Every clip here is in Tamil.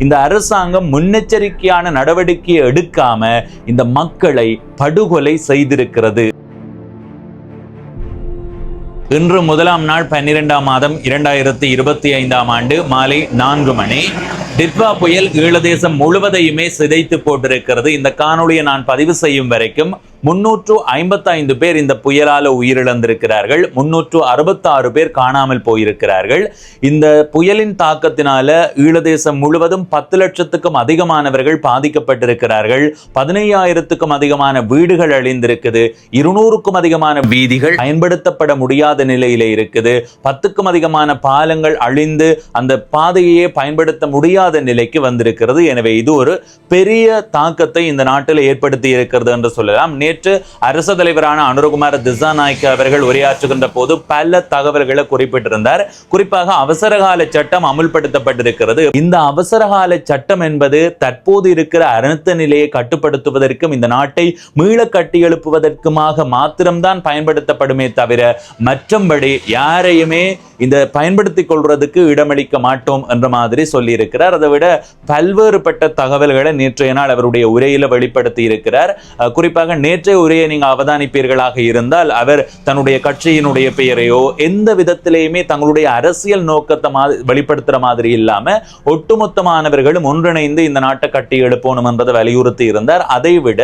இந்த அரசாங்கம் முன்னெச்சரிக்கையான நடவடிக்கை எடுக்காம இந்த மக்களை படுகொலை செய்திருக்கிறது. இன்று முதலாம் நாள் 12ஆம் மாதம் 2025ஆம் ஆண்டு மாலை 4 மணி. டிட்வா புயல் ஈழதேசம் முழுவதையுமே சிதைத்து போட்டிருக்கிறது. இந்த காணொளியை நான் பதிவு செய்யும் வரைக்கும் 355 பேர் இந்த புயலால உயிரிழந்திருக்கிறார்கள். 366 பேர் காணாமல் போயிருக்கிறார்கள். இந்த புயலின் தாக்கத்தினால ஈழதேசம் முழுவதும் 10 லட்சத்துக்கும் அதிகமானவர்கள் பாதிக்கப்பட்டிருக்கிறார்கள். 15,000க்கும் அதிகமான வீடுகள் அழிந்திருக்குது. 200க்கும் அதிகமான வீதிகள் பயன்படுத்தப்பட முடியாத நிலையில இருக்குது. 10க்கும் அதிகமான பாலங்கள் அழிந்து அந்த பாதையே பயன்படுத்த முடியாத நிலைக்கு வந்திருக்கிறது. எனவே இது ஒரு பெரிய தாக்கத்தை இந்த நாட்டில் ஏற்படுத்தி இருக்கிறது என்று சொல்லலாம். நேற்று அரசு தலைவரான அனுரகுமார திசாநாயக்க அவர்கள் உரையாற்றுகின்ற போது பல தகவல்களை குறிப்பிட்டிருந்தார். குறிப்பாக அவசரகால சட்டம் அமுல்படுத்தப்பட்டிருக்கிறது. இந்த அவசரகால சட்டம் என்பது தற்போது இருக்கிற அனர்த்த நிலையை கட்டுப்படுத்துவதற்கும் இந்த நாட்டை மீள கட்டி எழுப்புவதற்குமாக மாத்திரம்தான் பயன்படுத்தப்படுமே தவிர மற்றபடி யாரையுமே இந்த பயன்படுத்திக் கொள்வதற்கு இடமளிக்க மாட்டோம் என்ற மாதிரி சொல்லியிருக்கிறார். அதை விட பல்வேறுபட்ட தகவல்களை நேற்றைய நாள் அவருடைய உரையில வெளிப்படுத்தி இருக்கிறார். குறிப்பாக நேற்றைய உரையை நீங்க அவதானிப்பீர்களாக இருந்தால் அவர் தன்னுடைய கட்சியினுடைய பெயரையோ எந்த விதத்திலேயுமே தங்களுடைய அரசியல் நோக்கத்தை வெளிப்படுத்துற மாதிரி இல்லாம ஒட்டுமொத்தமானவர்களும் ஒன்றிணைந்து இந்த நாட்டை கட்டி எழுப்பணும் என்பதை வலியுறுத்தி இருந்தார். அதை விட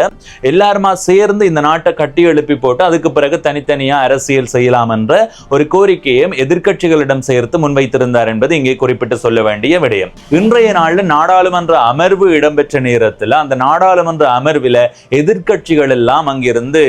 எல்லாருமா சேர்ந்து இந்த நாட்டை கட்டி எழுப்பி போட்டு அதுக்கு பிறகு தனித்தனியா அரசியல் செய்யலாம் என்ற ஒரு கோரிக்கையும் எதிர்க்கட்சிகளிடம் சேர்த்து முன்வைத்திருந்தார் என்பது இங்கே குறிப்பிட்டு சொல்ல வேண்டிய விடயம். இன்றைய நாளில் நாடாளுமன்ற அமர்வு இடம்பெற்ற நேரத்தில் அந்த நாடாளுமன்ற அமர்வில் எதிர்க்கட்சிகள் எல்லாம் அங்கிருந்து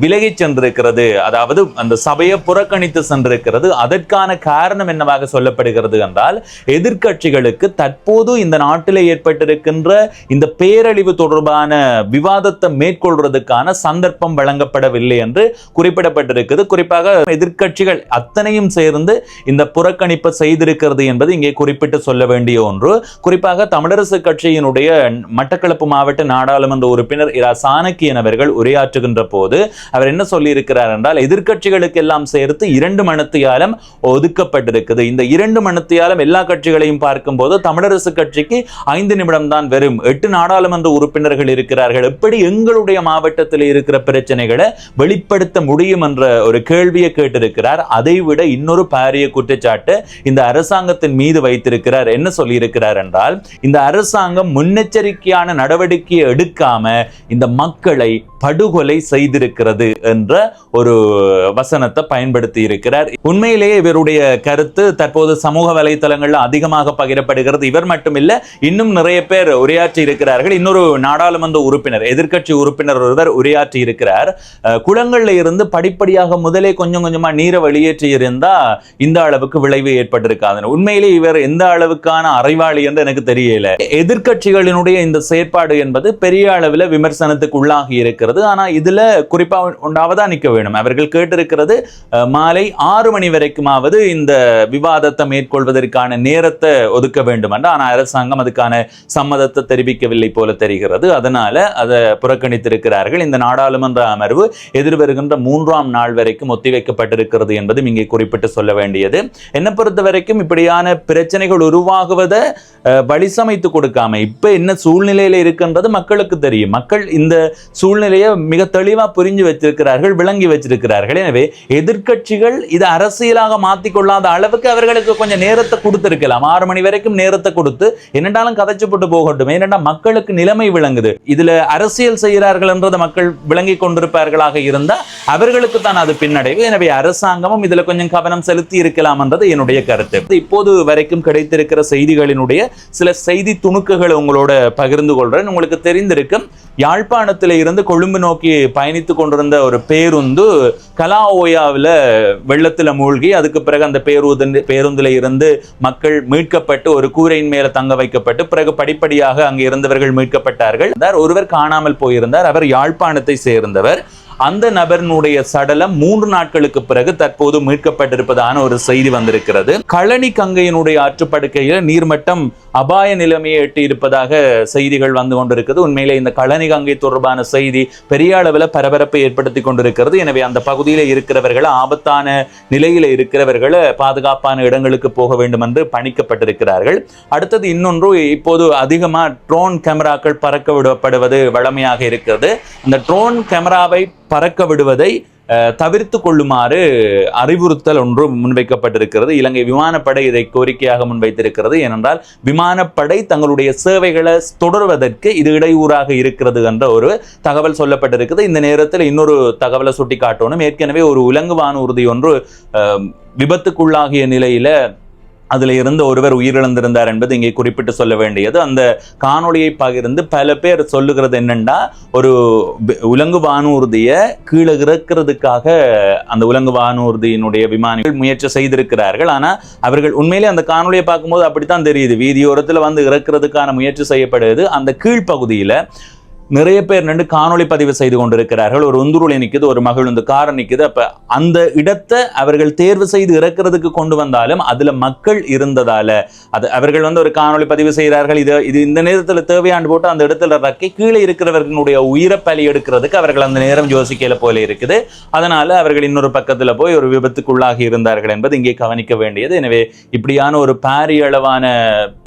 விலகி சென்றிருக்கிறது. அதாவது அந்த சபையை புறக்கணித்து சென்றிருக்கிறது. அதற்கான காரணம் என்னவாக சொல்லப்படுகிறது என்றால் எதிர்க்கட்சிகளுக்கு தற்போது இந்த நாட்டில் ஏற்பட்டிருக்கின்ற இந்த பேரழிவு தொடர்பான விவாதத்தை மேற்கொள்வதற்கான சந்தர்ப்பம் வழங்கப்படவில்லை என்று குறிப்பிடப்பட்டிருக்கிறது. குறிப்பாக எதிர்க்கட்சிகள் அத்தனையும் சேர்ந்து இந்த புறக்கணிப்பை செய்திருக்கிறது என்பது இங்கே குறிப்பிட்டு சொல்ல வேண்டிய ஒன்று. குறிப்பாக தமிழரசு கட்சியினுடைய மட்டக்களப்பு மாவட்ட நாடாளுமன்ற உறுப்பினர் இரா சாணக்கியன் அவர்கள் உரையாற்றுகின்ற போது அவர் என்ன சொல்லி இருக்கிறார் என்றால் எதிர்க்கட்சிகளுக்கு எல்லாம் சேர்த்து 2 மணித்தியாலம் ஒதுக்கப்பட்டிருக்குது. இந்த 2 மணித்தியாலம் எல்லா கட்சிகளையும் பார்க்கும் போது தமிழரசு கட்சிக்கு 5 நிமிடம் தான் வெறும் 8 நாடாளுமன்ற உறுப்பினர்கள் இருக்கிறார்கள். எப்படி எங்களுடைய மாவட்டத்தில் இருக்கிற பிரச்சனைகளை வெளிப்படுத்த முடியும் என்ற ஒரு கேள்வியை கேட்டிருக்கிறார். அதை விட இன்னொரு பாரிய குற்றச்சாட்டு இந்த அரசாங்கத்தின் மீது வைத்திருக்கிறார். என்ன சொல்லி இருக்கிறார் என்றால் இந்த அரசாங்கம் முன்னெச்சரிக்கையான நடவடிக்கை எடுக்காம இந்த மக்களை படுகொலை செய்திருக்கிறது என்ற ஒரு வசனத்தை பயன்படுத்தி இருக்கிறார். உண்மையிலேயே இவருடைய கருத்து தற்போது சமூக வலைத்தளங்கள்ல அதிகமாக பகிரப்படுகிறது. இவர் மட்டுமில்ல, இன்னும் நிறைய பேர் உரையாற்றி இருக்கிறார்கள். இன்னொரு நாடாளுமன்ற உறுப்பினர் எதிர்க்கட்சி உறுப்பினர் ஒருவர் உரையாற்றி இருக்கிறார். குளங்கள்ல இருந்து படிப்படியாக முதலே கொஞ்சம் கொஞ்சமா நீரை வெளியேற்றி இருந்தா இந்த அளவுக்கு விளைவு ஏற்பட்டிருக்காது. உண்மையிலே இவர் எந்த அளவுக்கான அறிவாளி என்று எனக்கு தெரியல. எதிர்க்கட்சிகளினுடைய இந்த செயற்பாடு என்பது பெரிய அளவில் விமர்சனத்துக்கு உள்ளாகி இருக்கிறது. ஆனா இதுல குறிப்பா அவதானிக்க வேண்டும். அவர்கள் கேட்டிருக்கிறது மாலை 6 மணி வரைக்குமாவது இந்த விவாதத்தை மேற்கொள்வதற்கான நேரத்தை ஒதுக்க வேண்டும் என்று. ஆனா அரசாங்கம் அதுக்கான சம்மதத்தை தெரிவிக்கவில்லை போல தெரிகிறது. அதனால அதை புறக்கணித்திருக்கிறார்கள். இந்த நாடாளுமன்ற அமர்வு எதிர்வருகின்ற 3ஆம் நாள் வரைக்கும் ஒத்திவைக்கப்பட்டிருக்கிறது என்பதும் இங்கே குறிப்பிட்டு சொல்ல வேண்டியது. என்ன பொறுத்த வரைக்கும் இப்படியான பிரச்சனைகள் உருவாகுவதை வழிசமைத்து கொடுக்காம இப்ப என்ன சூழ்நிலையில இருக்கின்றது மக்களுக்கு தெரியும். மக்கள் இந்த சூழ்நிலையை மிக தெளிவா புரிஞ்சு வச்சிருக்கிறார்கள், விளங்கி வச்சிருக்கிறார்கள். எனவே எதிர்க்கட்சிகள் இது அரசியலாக மாத்திக்கொள்ளாத அளவுக்கு அவர்களுக்கு கொஞ்சம் நேரத்தை கொடுத்திருக்கலாம். 6 மணி வரைக்கும் நேரத்தை கொடுத்து என்னென்றாலும் கதைச்சு போட்டு போகட்டும். ஏனென்றா மக்களுக்கு நிலைமை விளங்குது. இதுல அரசியல் செய்கிறார்கள் என்றதை மக்கள் விளங்கி கொண்டிருப்பார்களாக இருந்தா அவர்களுக்கு தான் அது பின்னடைவு. எனவே அரசாங்கமும் இதுல கொஞ்சம் கவனம் செலுத்தி இருக்கலாம் என்றது என்னுடைய கருத்து. இப்போது வரைக்கும் கிடைத்திருக்கிற செய்திகளினுடைய சில செய்தி துணுக்குகளை உங்களோட பகிர்ந்து கொள்றேன். உங்களுக்கு தெரிந்திருக்கும், யாழ்ப்பாணத்தில் இருந்து கொழும்பு நோக்கி பயணித்துக் கொண்டிருந்த ஒரு பேருந்து கலாஓயாவில் வெள்ளத்தில் மூழ்கி அதுக்கு பிறகு அந்த பேருந்துல இருந்து மக்கள் மீட்கப்பட்டு ஒரு கூரையின் மேல தங்க வைக்கப்பட்டு பிறகு படிப்படியாக அங்கு இருந்தவர்கள் மீட்கப்பட்டார்கள். ஒருவர் காணாமல் போயிருந்தார். அவர் யாழ்ப்பாணத்தை சேர்ந்தவர். அந்த நபரினுடைய சடலம் 3 நாட்களுக்கு பிறகு தற்போது மீட்கப்பட்டிருப்பதான ஒரு செய்தி வந்திருக்கிறது. களனி கங்கையினுடைய ஆற்றுப்படுக்கையில் நீர்மட்டம் அபாய நிலைமையை எட்டி இருப்பதாக செய்திகள் வந்து கொண்டிருக்கிறது. உண்மையிலே இந்த களனி கங்கை தொடர்பான செய்தி பெரிய அளவில் பரபரப்பை ஏற்படுத்தி கொண்டிருக்கிறது. எனவே அந்த பகுதியில் இருக்கிறவர்கள், ஆபத்தான நிலையில் இருக்கிறவர்கள் பாதுகாப்பான இடங்களுக்கு போக வேண்டும் என்று பணிக்கப்பட்டிருக்கிறார்கள். அடுத்தது இன்னொன்று, இப்போது அதிகமாக ட்ரோன் கேமராக்கள் பறக்க விடப்படுவது வழமையாக இருக்கிறது. அந்த ட்ரோன் கேமராவை பறக்க விடுவதை தவிர்த்து கொள்ளுமாறு அறிவுறுத்தல் ஒன்று முன்வைக்கப்பட்டிருக்கிறது. இலங்கை விமானப்படை இதை கோரிக்கையாக முன்வைத்திருக்கிறது. ஏனென்றால் விமானப்படை தங்களுடைய சேவைகளை தொடர்வதற்கு இது இடையூறாக இருக்கிறது என்ற ஒரு தகவல் சொல்லப்பட்டிருக்கிறது. இந்த நேரத்தில் இன்னொரு தகவலை சுட்டி காட்டணும். ஏற்கனவே ஒரு உலங்கு வானூர்தி ஒன்று விபத்துக்குள்ளாகிய நிலையில அதில் இருந்து ஒருவர் உயிரிழந்திருந்தார் என்பது இங்கே குறிப்பிட்டு சொல்ல வேண்டியது. அந்த காணொளியை பகிர்ந்து பல பேர் சொல்லுகிறது என்னென்னா, ஒரு உலங்கு வானூர்தியை கீழே இறக்கிறதுக்காக அந்த உலங்கு வானூர்தியினுடைய விமானிகள் முயற்சி செய்திருக்கிறார்கள். ஆனால் அவர்கள் உண்மையிலே அந்த காணொளியை பார்க்கும்போது அப்படித்தான் தெரியுது. வீதியோரத்தில் வந்து இறக்கிறதுக்கான முயற்சி செய்யப்படுது. அந்த கீழ்ப்பகுதியில் நிறைய பேர் நின்று காணொளி பதிவு செய்து கொண்டிருக்கிறார்கள். ஒரு உந்துருளை நிற்குது, ஒரு மகிழுந்து காரம் நிற்குது. அப்ப அந்த இடத்தை அவர்கள் தேர்வு செய்து இறக்கிறதுக்கு கொண்டு வந்தாலும் அதுல மக்கள் இருந்ததால அது அவர்கள் வந்து ஒரு காணொளி பதிவு செய்கிறார்கள். இது இந்த நேரத்தில் தேவையாண்டு போட்டு அந்த இடத்துல இறக்கி கீழே இருக்கிறவர்களுடைய உயிரை பலி எடுக்கிறதுக்கு அவர்கள் அந்த நேரம் யோசிக்கல போல இருக்குது. அதனால அவர்கள் இன்னொரு பக்கத்துல போய் ஒரு விபத்துக்குள்ளாகி இருந்தார்கள் என்பது இங்கே கவனிக்க வேண்டியது. எனவே இப்படியான ஒரு பாரியளவான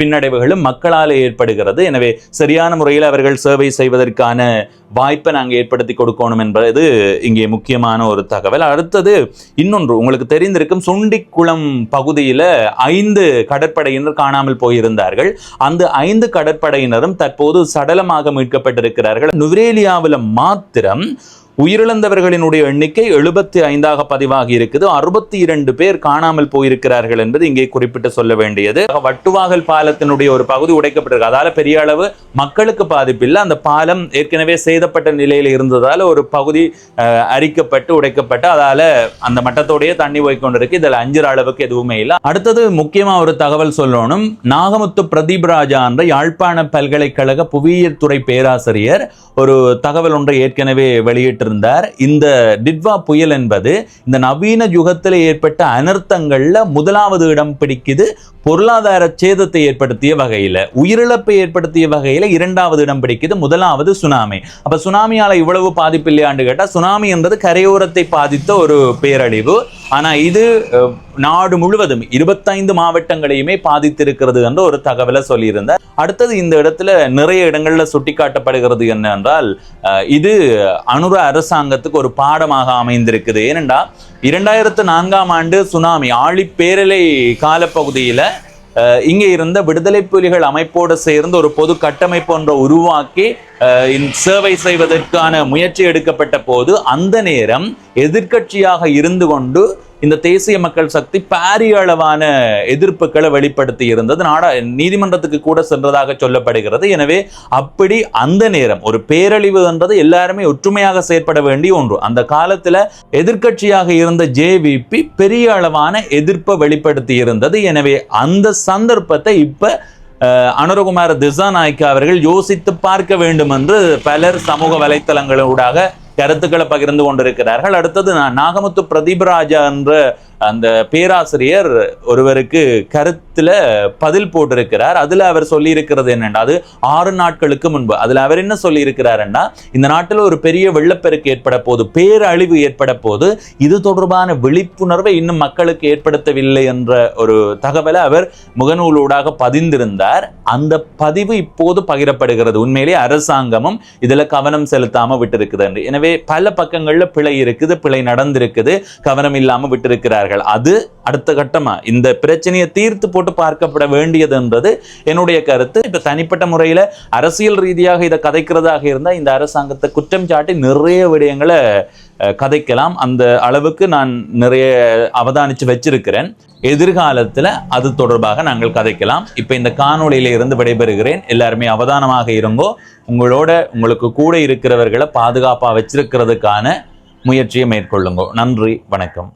பின்னடைவுகளும் மக்களால் ஏற்படுகிறது. எனவே சரியான முறையில் அவர்கள் சேவை செய்வதற்கு வாய்ப்பை நாங்கள் ஏற்படுத்தி கொடுக்கணும் என்பது இங்கே முக்கியமான ஒரு தகவல். அடுத்தது இன்னொன்று, உங்களுக்கு தெரிந்திருக்கும், சுண்டிக்குளம் பகுதியில் 5 கடற்படையினர் காணாமல் போயிருந்தார்கள். அந்த 5 கடற்படையினரும் தற்போது சடலமாக மீட்கப்பட்டிருக்கிறார்கள். நுவரேலியாவில் மாத்திரம் உயிரிழந்தவர்களினுடைய எண்ணிக்கை 75 பதிவாகி இருக்குது. 62 பேர் காணாமல் போயிருக்கிறார்கள் என்பது இங்கே குறிப்பிட்டு சொல்ல வேண்டியது. வட்டுவாகல் பாலத்தினுடைய ஒரு பகுதி உடைக்கப்பட்டிருக்கு. அதால பெரிய அளவு மக்களுக்கு பாதிப்பில்லை. அந்த பாலம் ஏற்கனவே சேதப்பட்ட நிலையில் இருந்ததால் ஒரு பகுதி அரிக்கப்பட்டு உடைக்கப்பட்டு அதால அந்த மட்டத்தோடைய தண்ணி போய்கொண்டிருக்கு. இதில் அஞ்சுற அளவுக்கு எதுவுமே இல்லை. அடுத்தது முக்கியமா ஒரு தகவல் சொல்லணும். நாகமுத்து பிரதீப் ராஜா என்ற யாழ்ப்பாண பல்கலைக்கழக புவியியல் துறை பேராசிரியர் ஒரு தகவல் ஒன்றை ஏற்கனவே வெளியிட்டு இருந்தார். இந்த டிட்வா புயல் என்பது இந்த நவீன யுகத்தில் ஏற்பட்ட அனர்த்தங்கள்ல முதலாவது இடம் பிடிக்குது. பொருளாதார சேதத்தை ஏற்படுத்திய வகையில, உயிரிழப்பை ஏற்படுத்திய வகையில 2வது இடம் பிடிக்குது. முதலாவது சுனாமி. அப்ப சுனாமியால இவ்வளவு பாதிப்பு இல்லையாண்டு கேட்டா, சுனாமி என்பது கரையோரத்தை பாதித்த ஒரு பேரழிவு. ஆனா இது நாடு முழுவதும் 25 மாவட்டங்களையுமே பாதித்திருக்கிறது என்ற ஒரு தகவலை சொல்லியிருந்தார். அடுத்தது இந்த இடத்துல நிறைய இடங்கள்ல சுட்டிக்காட்டப்படுகிறது என்னென்றால், இது அனுர அரசாங்கத்துக்கு ஒரு பாடமாக அமைந்திருக்குது. ஏனென்றா 2004ஆம் ஆண்டு சுனாமி ஆழிப்பேரலை காலப்பகுதியில இங்கே இருந்த விடுதலை புலிகள் அமைப்போடு சேர்ந்து ஒரு பொது கட்டமைப்பு ஒன்றை உருவாக்கி சேவை செய்வதற்கான முயற்சி எடுக்கப்பட்ட போது அந்த நேரம் எதிர்க்கட்சியாக இருந்து கொண்டு இந்த தேசிய மக்கள் சக்தி பாரிய அளவான எதிர்ப்புகளை வெளிப்படுத்தி இருந்தது. நீதிமன்றத்துக்கு கூட சென்றதாக சொல்லப்படுகிறது. எனவே அப்படி அந்த நேரம் ஒரு பேரழிவு என்றது எல்லாருமே ஒற்றுமையாக செயற்பட வேண்டிய ஒன்று. அந்த காலத்துல எதிர்க்கட்சியாக இருந்த ஜேவிபி பெரிய அளவான எதிர்ப்பை வெளிப்படுத்தி இருந்தது. எனவே அந்த சந்தர்ப்பத்தை இப்ப அனுரகுமார திசாநாயக்க அவர்கள் யோசித்து பார்க்க வேண்டும் என்று பலர் சமூக வலைத்தளங்களூடாக கருத்துக்களை பகிர்ந்து கொண்டிருக்கிறார்கள். அடுத்தது நாகமுத்து பிரதீப் ராஜா என்ற அந்த பேராசிரியர் ஒருவருக்கு கருத்துல பதில் போட்டிருக்கிறார். அதுல அவர் சொல்லி இருக்கிறது என்னன்னா, அது 6 நாட்களுக்கு முன்பு அதுல அவர் என்ன சொல்லி இருக்கிறாருன்னா, இந்த நாட்டில் ஒரு பெரிய வெள்ளப்பெருக்கு ஏற்பட போது, பேரழிவு ஏற்பட போது, இது தொடர்பான விழிப்புணர்வை இன்னும் மக்களுக்கு ஏற்படுத்தவில்லை என்ற ஒரு தகவலை அவர் முகநூலூடாக பதிந்திருந்தார். அந்த பதிவு இப்போது பகிரப்படுகிறது. உண்மையிலேயே அரசாங்கமும் இதுல கவனம் செலுத்தாம விட்டிருக்குது. எனவே பல பக்கங்கள்ல பிழை இருக்குது, பிழை நடந்திருக்குது, கவனம் இல்லாம விட்டிருக்கிறார்கள். அது அடுத்த கட்டமா இந்த பிரச்சனையை தீர்த்து போட்டு பார்க்கப்பட வேண்டியது என்பது என்னுடைய கருத்து. இப்ப தனிப்பட்ட முறையில அரசியல் ரீதியாக இதை கதைக்கிறதாக இருந்தா இந்த அரசாங்கத்தை குற்றம் சாட்டி நிறைய விடயங்களை கதைக்கலாம். அந்த அளவுக்கு நான் நிறைய அவதானிச்சு வச்சிருக்கிறேன். எதிர்காலத்துல அது தொடர்பாக நாங்கள் கதைக்கலாம். இப்ப இந்த காணொளியில இருந்து விடைபெறுகிறேன். எல்லாருமே அவதானமாக இருங்கோ. உங்களுக்கு கூட இருக்கிறவர்களை பாதுகாப்பா வச்சிருக்கிறதுக்கான முயற்சியை மேற்கொள்ளுங்க. நன்றி, வணக்கம்.